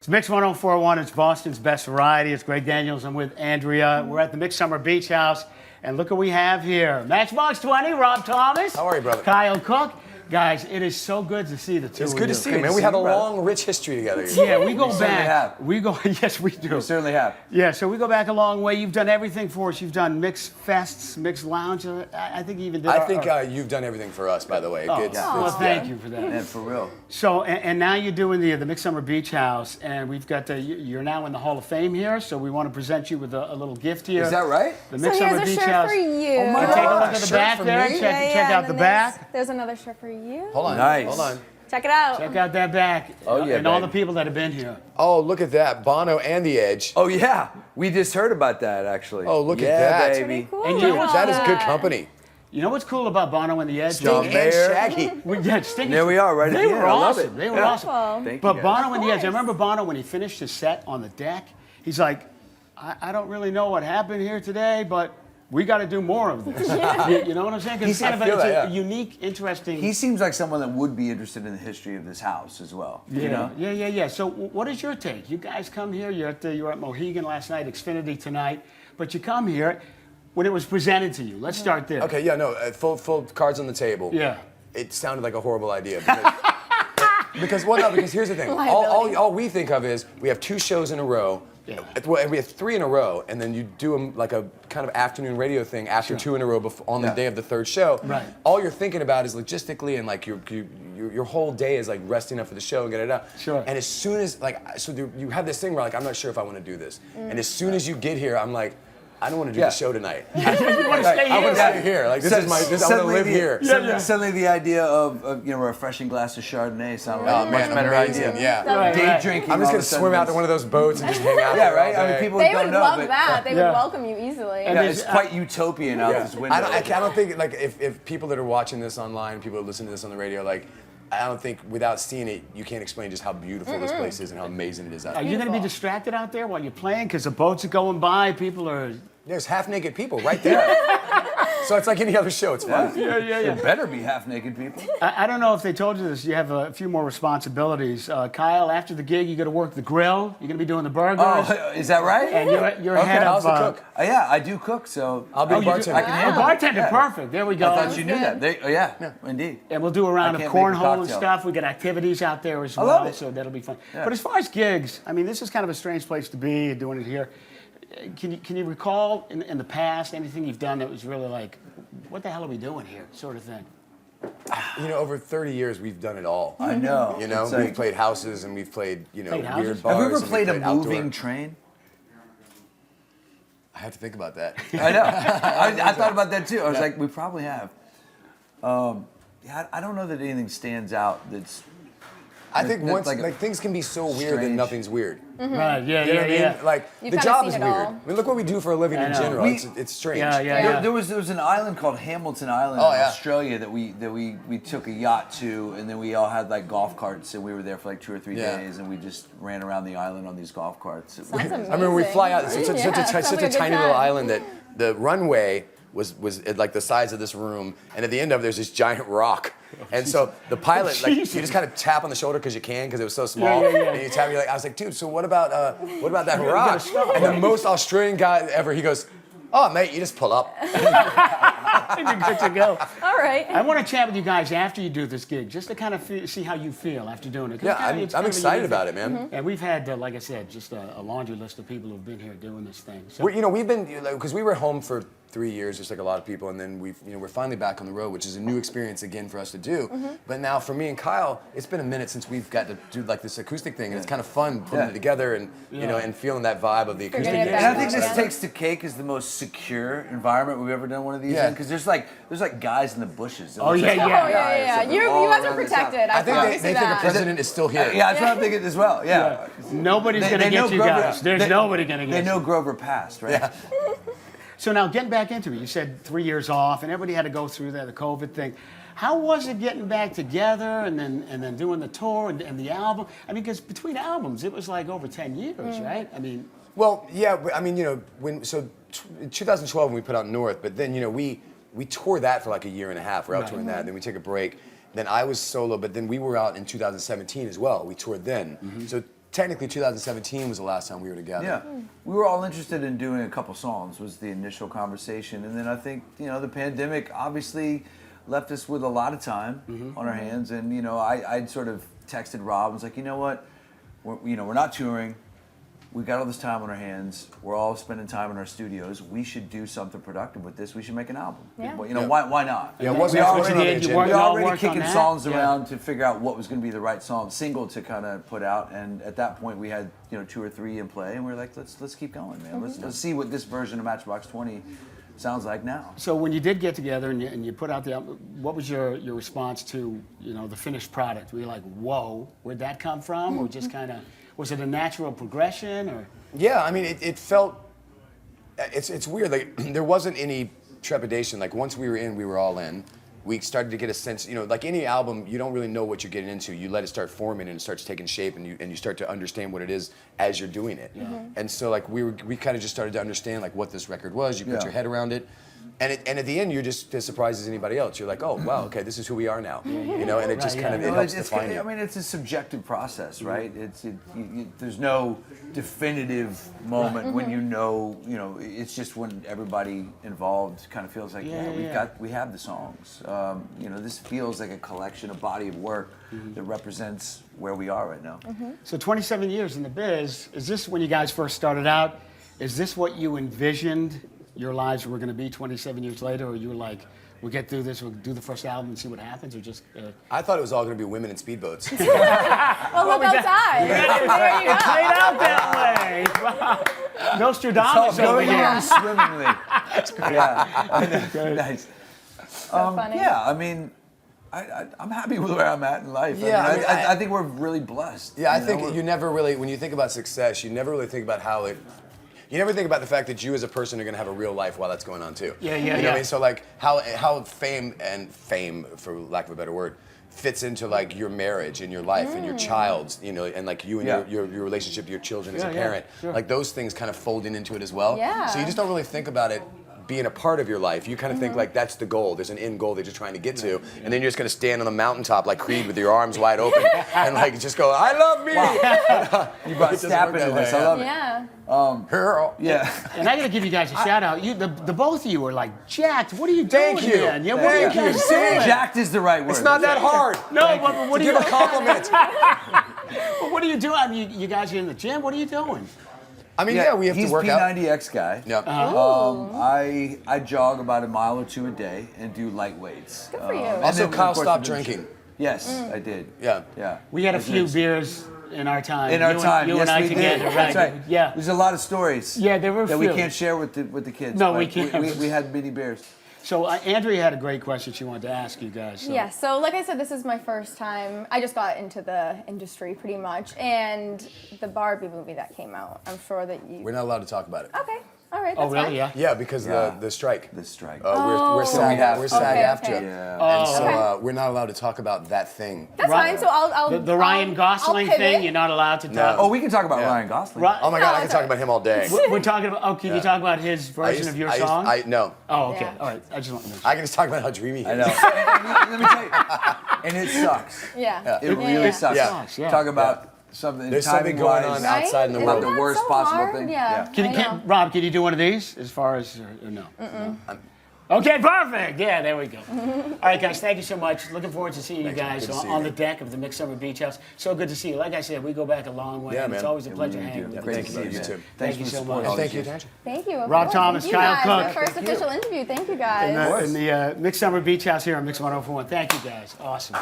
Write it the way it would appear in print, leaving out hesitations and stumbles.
It's Mix 1041. It's Boston's best variety. It's Gregg Daniels. I'm with Andrea. We're at the Mix Summer Beach House. And look what we have here. Matchbox 20, Rob Thomas. How are you, brother? Kyle Cook. Guys, it is so good to see the two of you. It's good to see you, man. We have a long, rich history together. Yeah, we go We certainly back. have. We go, yes, we do. We certainly have. Yeah, so we go back a long way. You've done everything for us. You've done mixed fests, mixed lounge. I think you even did. I think you've done everything for us, by the way. Oh, It's- well, it's- thank you for that. Yeah, for real. So, and now you're doing the Mix Summer Beach House, and we've got you're now in the Hall of Fame here. So we want to present you with a little gift here. Is that right? The So Mix here's Summer a Beach shirt House. for you. Oh my And take a look God, at the shirt back for there. me? Check out and the then back. There's another shirt for you. Hold on. Nice. Hold on. Check it out. Check out that back. Oh, yeah, and all the baby. people that have been here. Oh, look at that. Bono and The Edge. Oh yeah, we just heard about that actually. Oh, look at yeah, that. baby. Pretty cool. And you know what's- That is good company. You know what's cool about Bono and the Edge? John And Mayer. Shaggy. Stinky. There we are, right at They the were end. I love awesome. it. They were Yeah. awesome. Thank you, But guys. Bono and the Edge, I course. remember Bono when he finished his set on the deck. He's like, I don't really know what happened here today, but we got to do more of this. You know what I'm saying? 'Cause it's I kind of feel it's that, a yeah. unique, interesting. He seems like someone that would be interested in the history of this house as well. Yeah, You know? yeah. So what is your take? You guys come here. You were at Mohegan last night, Xfinity tonight, but you come here when it was presented to you. Let's start there. Okay, yeah, no, full cards on the table. Yeah. It sounded like a horrible idea. Because here's the thing. Liability. All we think of is we have 2 shows in a row. Yeah. Well, we have 3 in a row, and then you do them like a kind of afternoon radio thing after 2 in a row on the Yeah. day of the 3rd show. Right. All you're thinking about is logistically, and like your whole day is like resting up for the show and get it out. Sure. And as soon as you have this thing where like I'm not sure if I want to do this, and as soon as you get here, I'm like, I don't want to do Yeah. the show tonight. You want to stay I want here? to stay here. Like this is my. I want to Suddenly live the- here. Suddenly the idea of a refreshing glass of Chardonnay sounded Oh like a much man, better amazing. idea. Yeah. Right, Day right. drinking. I'm just all gonna of a sudden swim out to is- one of those boats and just hang out. Yeah, there right. all I mean, day. people They don't would know, love but that. They Yeah. would welcome you easily. yeah, it's quite utopian out Yeah. this window. I don't think like if people that are watching this online, people that listen to this on the radio, like I don't think without seeing it, you can't explain just how beautiful this place is and how amazing it is out Are there. you going to be distracted out there while you're playing? Because the boats are going by, people are. There's half naked people right there. So it's like any other show. It's fun. Yeah. There better be half naked people. I don't know if they told you this. You have a few more responsibilities. Kyle, after the gig, you got to work the grill. You're going to be doing the burgers. Oh, is that right? And you're Okay. head How's of. the cook? Yeah, I do cook, so I'll be Oh, the you do- bartender. I can Oh, handle it. bartender, Yeah. perfect. There we go. I thought you knew good. that. Yeah, indeed. And we'll do a round I of can't make a cornhole and cocktail. stuff. We got activities out there as I well, love it. so that'll be fun. Yeah. But as far as gigs, I mean, this is kind of a strange place to be. You're doing it here. Can you recall in the past anything you've done that was really like, what the hell are we doing here, sort of thing? You know, over 30 years, we've done it all. I know. You know, It's we've like- played houses and we've played, Played houses? weird bars. Have you ever and we've played a outdoor. moving train? I have to think about that. I know. I thought about that too. I was like, we probably have. Yeah, I don't know that anything stands out that's. I think That's once like a- like things can be so weird that strange. nothing's weird. Right, yeah, You know what I mean? yeah. Like You've the kinda job seen is it weird. all. I mean, look what we do for a living I in know. general. We- It's strange. Yeah. There was an island called Hamilton Island Oh, in yeah. Australia that we took a yacht to, and then we all had like golf carts, and we were there for like 2 or 3 Yeah. days, and we just ran around the island on these golf carts. It was- Sounds amazing. I remember we fly out. It's such, Yeah, such a sounds like a good tiny little time. island that the runway was at like the size of this room, and at the end of it, there's this giant rock. And so the pilot, like, you Jesus. just kind of tap on the shoulder because you can, because it was so small. Yeah. And you tap, you're like, I was like, dude, so what about that gotta rock? stop. And the most Australian guy ever, he goes, oh, mate, you just pull up. You're good to go. All right. I want to chat with you guys after you do this gig, just to kind of see how you feel after doing it. 'Cause Yeah, it's kinda- it's I'm kind of a excited unique about thing. it, man. And we've had, like I said, just a laundry list of people who've been here doing this thing. So, We've been, because we were home for 3 years, just like a lot of people, and then we're finally back on the road, which is a new experience again for us to do. But now for me and Kyle, it's been a minute since we've got to do like this acoustic thing, and it's kind of fun putting Yeah. it together and and feeling that vibe of the acoustic. Forgetting gig. And I about think Yeah. this Takes the Cake is the most secure environment we've ever done one of these Yeah. in, because there's like guys in the bushes. It Oh, looks yeah, like yeah. Oh, guys yeah. and You they're all guys are around this house. protected. I think promise they you think the that. president is still here. Yeah, that's what I'm thinking as well. Yeah. nobody's going to They know get you Grover- guys. There's they- nobody going to get They you. know Grover passed, right? Yeah. So now getting back into it, you said 3 years off, and everybody had to go through that, the COVID thing. How was it getting back together and then doing the tour and the album? I mean, because between albums, it was like over 10 years, right? I mean, Well, yeah, but, I mean, in 2012 when we put out North, but then we toured that for like a year and a half. We're out Right. touring that, then we take a break. Then I was solo, but then we were out in 2017 as well. We toured then. So technically 2017 was the last time we were together. Yeah, we were all interested in doing a couple songs. Was the initial conversation, and then I think the pandemic obviously left us with a lot of time on our hands, and I'd sort of texted Rob and was like, you know what, we're not touring. We've got all this time on our hands. We're all spending time in our studios. We should do something productive with this. We should make an album. Yeah. Why not? Yeah, we wasn't already, on the agenda. we You all already worked on kicking that? songs Yeah. around to figure out what was going to be the right single to kind of put out. And at that point, we had 2 or 3 in play, and we were like, let's keep going, man. Let's see what this version of Matchbox 20 sounds like now. So when you did get together and you put out the album, what was your response to the finished product? Were you like, whoa, where'd that come from? Or just kind of, was it a natural progression? Or Yeah, I mean, it felt. It's weird. Like there wasn't any trepidation. Like once we were in, we were all in. We started to get a sense. Like any album, you don't really know what you're getting into. You let it start forming and it starts taking shape, and you start to understand what it is as you're doing it. And so like we kind of just started to understand like what this record was. You put your head around it. And at the end, you're just as surprised as anybody else. You're like, oh, wow, okay, this is who we are now. And it just kind of it helps define you. I mean, it's a subjective process, right? There's no definitive moment when it's just when everybody involved kind of feels like, we have the songs. This feels like a collection, a body of work that represents where we are right now. So 27 years in the biz, is this when you guys first started out, is this what you envisioned your lives were going to be 27 years later, or you were like, we'll get through this, we'll do the first album and see what happens, or just... I thought it was all going to be women in speedboats. Well, look outside. There you It go. played out that way. Nostradamus over here. Going swimmingly. That's great. Yeah. Nice. So funny. Yeah, I mean, I'm happy with where I'm at in life. Yeah, I think we're really blessed. Yeah, I think you never really, when you think about success, you never really think about how it. You never think about the fact that you as a person are going to have a real life while that's going on too. Yeah, You know what I mean? So like how fame, for lack of a better word, fits into like your marriage and your life and your child's, and like you and your relationship to your children as a parent. Sure. Like those things kind of fold into it as well. Yeah. So you just don't really think about it being a part of your life. You kind of think like that's the goal. There's an end goal that you're trying to get to, and then you're just going to stand on the mountaintop like Creed with your arms wide open and like just go, I love me. You brought Stapp into this. I love it. Yeah. Girl. Yeah. And I got to give you guys a shout out. The both of you were like, jacked. What are you doing? Thank you. Man? Yeah, what are you Thank you. guys doing? Jacked is the right word. It's not that hard. No, but what To are give you a compliment. But what are you doing? I mean, you guys are in the gym. What are you doing? I mean, yeah, we have to work out. He's P90X guy. Yeah. I jog about 1 mile or 2 a day and do light weights. Good for you. And Also, then, of Kyle course, stopped we do drinking. Yes, I did. Yeah. Yeah. We had a It's few nice. beers in our time. In our You time, and, you yes, and I we together, did. right? That's right. Yeah. There's a lot of stories. Yeah, there were a that we few. can't share with the kids. No, but we can't. We had many beers. So Andrea had a great question she wanted to ask you guys. So. Yeah, so like I said, this is my first time. I just got into the industry pretty much. And the Barbie movie that came out, I'm sure that you... We're not allowed to talk about it. Okay, all right, that's Oh, really? fine. Yeah. Yeah, because the strike. The strike. We're SAG, we're SAG Okay, after. okay. Yeah. And so Okay. we're not allowed to talk about that thing. That's fine, so I'll The Ryan Gosling I'll thing, pivot. you're not allowed to talk. No. Oh, we can talk about Yeah. Ryan Gosling. Oh my God, I can it's talk all about him all day. We're talking about. Oh, can you talk about his version of your song? No. Oh, okay. Yeah. All right. I just want to mention. I can just talk about how dreamy he I is. know. And let me tell you, and it sucks. Yeah. It really sucks. Yeah. Yeah. Talk about something. There's something going on timing-wise. outside in the Right? world. Isn't The that worst so possible hard? thing. Yeah. Yeah. Rob, can you do one of these as far as or no? Okay, perfect. Yeah, there we go. All right, guys, thank you so much. Looking forward to seeing you guys Good to see on you. the deck of the Mixed Summer Beach House. So good to see you. Like I said, we go back a long way. Yeah, and it's man. always a pleasure we hanging do. with Great you. to see you, You man. too. Thanks you for the so support. much. all Thank these you, years. Tantra. Thank you. of Rob course. Thomas, Thank you Kyle guys. Cook. My first official interview. Thank you guys. In the Mixed Summer Beach House here on Mix 104.1. Thank you, guys. Awesome.